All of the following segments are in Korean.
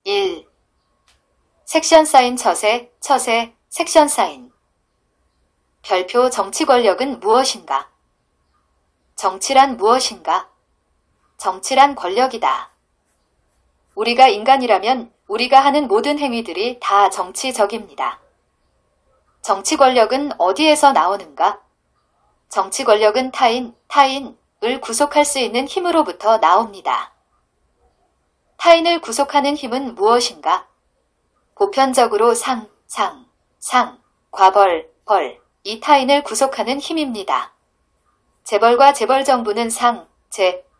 1. 섹션 사인 처세, 섹션 사인. 별표 정치 권력은 무엇인가? 정치란 무엇인가? 정치란 권력이다. 우리가 인간이라면 우리가 하는 모든 행위들이 다 정치적입니다. 정치 권력은 어디에서 나오는가? 정치 권력은 타인을 구속할 수 있는 힘으로부터 나옵니다. 타인을 구속하는 힘은 무엇인가? 보편적으로 과벌, 이 타인을 구속하는 힘입니다. 재벌과 재벌정부는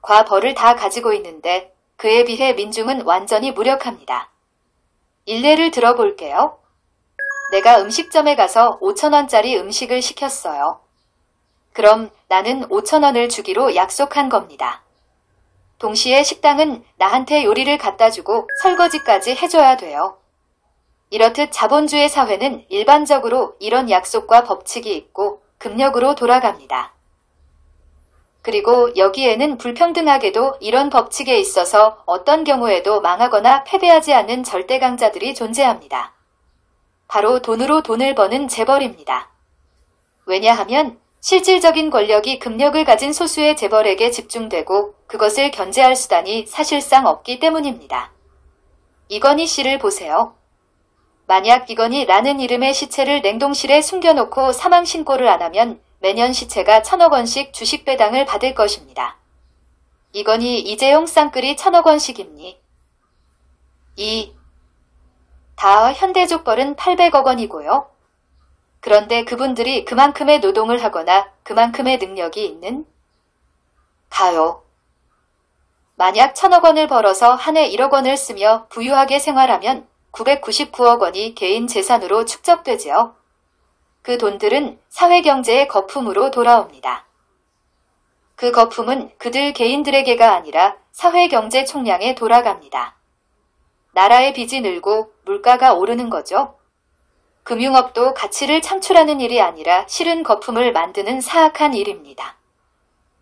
과벌을 다 가지고 있는데 그에 비해 민중은 완전히 무력합니다. 일례를 들어볼게요. 내가 음식점에 가서 5,000원짜리 음식을 시켰어요. 그럼 나는 5,000원을 주기로 약속한 겁니다. 동시에 식당은 나한테 요리를 갖다 주고 설거지까지 해줘야 돼요. 이렇듯 자본주의 사회는 일반적으로 이런 약속과 법칙이 있고 급력으로 돌아갑니다. 그리고 여기에는 불평등하게도 이런 법칙에 있어서 어떤 경우에도 망하거나 패배하지 않는 절대 강자들이 존재합니다. 바로 돈으로 돈을 버는 재벌입니다. 왜냐하면 실질적인 권력이 급력을 가진 소수의 재벌에게 집중되고 그것을 견제할 수단이 사실상 없기 때문입니다. 이건희 씨를 보세요. 만약 이건희라는 이름의 시체를 냉동실에 숨겨놓고 사망신고를 안 하면 매년 시체가 1,000억 원씩 주식 배당을 받을 것입니다. 이건희, 이재용 쌍끌이 1,000억 원씩입니? 2. 다 현대족벌은 800억 원이고요. 그런데 그분들이 그만큼의 노동을 하거나 그만큼의 능력이 있는? 가요. 만약 1,000억 원을 벌어서 한 해 1억 원을 쓰며 부유하게 생활하면 999억 원이 개인 재산으로 축적되지요. 그 돈들은 사회경제의 거품으로 돌아옵니다. 그 거품은 그들 개인들에게가 아니라 사회경제 총량에 돌아갑니다. 나라의 빚이 늘고 물가가 오르는 거죠. 금융업도 가치를 창출하는 일이 아니라 실은 거품을 만드는 사악한 일입니다.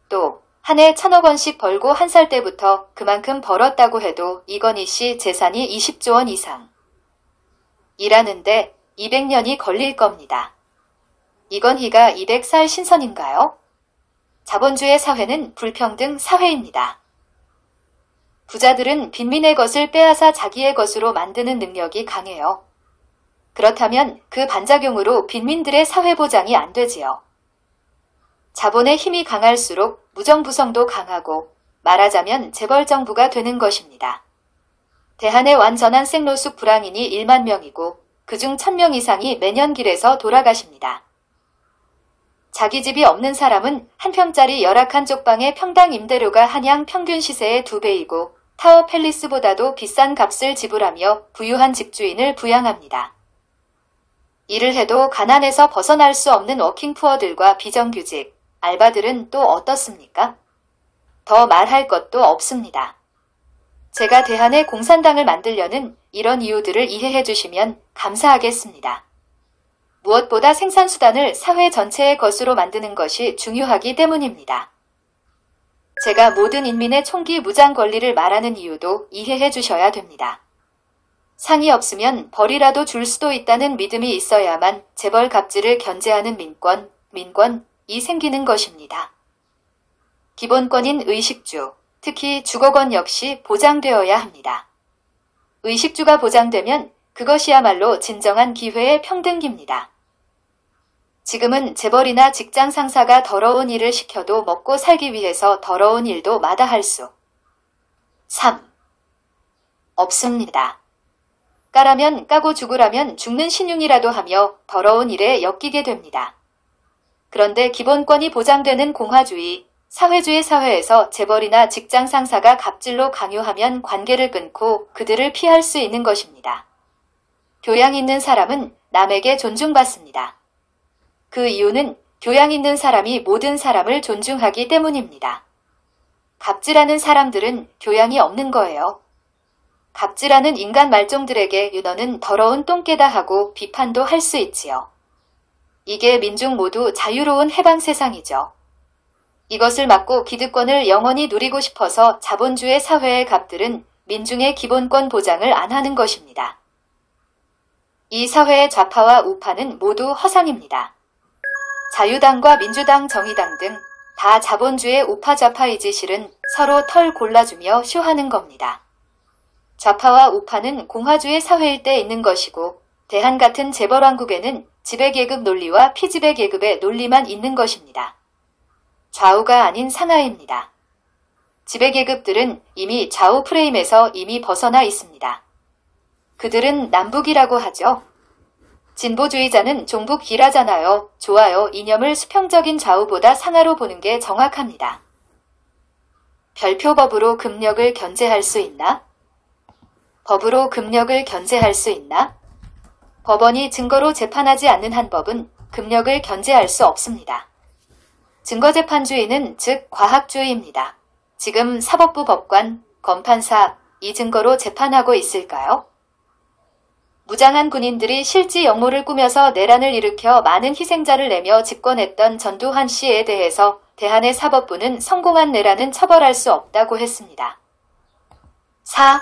또 한 해 1,000억 원씩 벌고 한 살 때부터 그만큼 벌었다고 해도 이건희 씨 재산이 20조 원 이상. 일하는데 200년이 걸릴 겁니다. 이건희가 200살 신선인가요? 자본주의 사회는 불평등 사회입니다. 부자들은 빈민의 것을 빼앗아 자기의 것으로 만드는 능력이 강해요. 그렇다면 그 반작용으로 빈민들의 사회보장이 안 되지요. 자본의 힘이 강할수록 무정부성도 강하고 말하자면 재벌정부가 되는 것입니다. 대한의 완전한 생로숙 불황인이 1만 명이고 그중 1,000명 이상이 매년 길에서 돌아가십니다. 자기 집이 없는 사람은 한 평짜리 열악한 쪽방의 평당 임대료가 한양 평균 시세의 2배이고 타워 팰리스보다도 비싼 값을 지불하며 부유한 집주인을 부양합니다. 일을 해도 가난에서 벗어날 수 없는 워킹푸어들과 비정규직, 알바들은 또 어떻습니까? 더 말할 것도 없습니다. 제가 대한의 공산당을 만들려는 이런 이유들을 이해해 주시면 감사하겠습니다. 무엇보다 생산수단을 사회 전체의 것으로 만드는 것이 중요하기 때문입니다. 제가 모든 인민의 총기 무장 권리를 말하는 이유도 이해해 주셔야 됩니다. 상이 없으면 벌이라도 줄 수도 있다는 믿음이 있어야만 재벌 갑질을 견제하는 민권이 생기는 것입니다. 기본권인 의식주, 특히 주거권 역시 보장되어야 합니다. 의식주가 보장되면 그것이야말로 진정한 기회의 평등기입니다. 지금은 재벌이나 직장 상사가 더러운 일을 시켜도 먹고 살기 위해서 더러운 일도 마다할 수 3. 없습니다. 까라면 까고 죽으라면 죽는 신용이라도 하며 더러운 일에 엮이게 됩니다. 그런데 기본권이 보장되는 공화주의, 사회주의 사회에서 재벌이나 직장 상사가 갑질로 강요하면 관계를 끊고 그들을 피할 수 있는 것입니다. 교양 있는 사람은 남에게 존중받습니다. 그 이유는 교양 있는 사람이 모든 사람을 존중하기 때문입니다. 갑질하는 사람들은 교양이 없는 거예요. 갑질하는 인간 말종들에게 너는 더러운 똥개다 하고 비판도 할 수 있지요. 이게 민중 모두 자유로운 해방 세상이죠. 이것을 막고 기득권을 영원히 누리고 싶어서 자본주의 사회의 갑들은 민중의 기본권 보장을 안 하는 것입니다. 이 사회의 좌파와 우파는 모두 허상입니다. 자유당과 민주당, 정의당 등 다 자본주의 우파좌파이지 실은 서로 털 골라주며 쇼하는 겁니다. 좌파와 우파는 공화주의 사회일 때 있는 것이고 대한 같은 재벌왕국에는 지배계급 논리와 피지배계급의 논리만 있는 것입니다. 좌우가 아닌 상하입니다. 지배계급들은 이미 좌우 프레임에서 이미 벗어나 있습니다. 그들은 남북이라고 하죠. 진보주의자는 종북이라잖아요. 좋아요. 이념을 수평적인 좌우보다 상하로 보는 게 정확합니다. 별표법으로 금력을 견제할 수 있나? 법으로 금력을 견제할 수 있나? 법원이 증거로 재판하지 않는 한 법은 금력을 견제할 수 없습니다. 증거재판주의는 즉 과학주의입니다. 지금 사법부 법관, 검판사 이 증거로 재판하고 있을까요? 무장한 군인들이 실지 역모를 꾸며서 내란을 일으켜 많은 희생자를 내며 집권했던 전두환 씨에 대해서 대한의 사법부는 성공한 내란은 처벌할 수 없다고 했습니다. 4.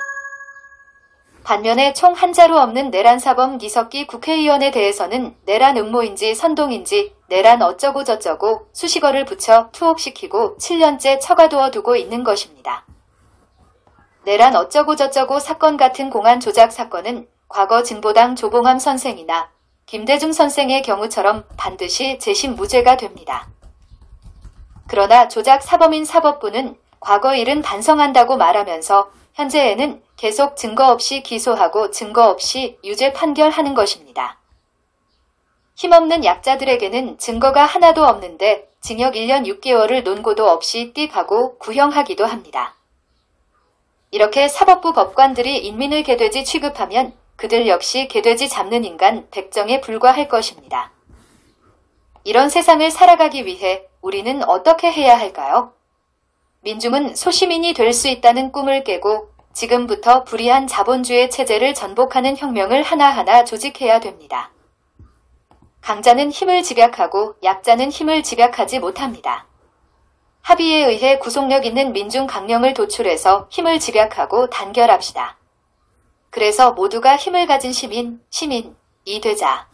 반면에 총 한 자루 없는 내란사범 이석기 국회의원에 대해서는 내란 음모인지 선동인지 내란 어쩌고 저쩌고 수식어를 붙여 투옥시키고 7년째 처가두어 두고 있는 것입니다. 내란 어쩌고 저쩌고 사건 같은 공안 조작 사건은 과거 진보당 조봉암 선생이나 김대중 선생의 경우처럼 반드시 재심 무죄가 됩니다. 그러나 조작 사범인 사법부는 과거 일은 반성한다고 말하면서 현재에는 계속 증거 없이 기소하고 증거 없이 유죄 판결하는 것입니다. 힘없는 약자들에게는 증거가 하나도 없는데 징역 1년 6개월을 논고도 없이 띡하고 구형하기도 합니다. 이렇게 사법부 법관들이 인민을 개돼지 취급하면 그들 역시 개돼지 잡는 인간 백정에 불과할 것입니다. 이런 세상을 살아가기 위해 우리는 어떻게 해야 할까요? 민중은 소시민이 될 수 있다는 꿈을 깨고 지금부터 불의한 자본주의 체제를 전복하는 혁명을 하나하나 조직해야 됩니다. 강자는 힘을 집약하고 약자는 힘을 집약하지 못합니다. 합의에 의해 구속력 있는 민중 강령을 도출해서 힘을 집약하고 단결합시다. 그래서 모두가 힘을 가진 시민이 되자.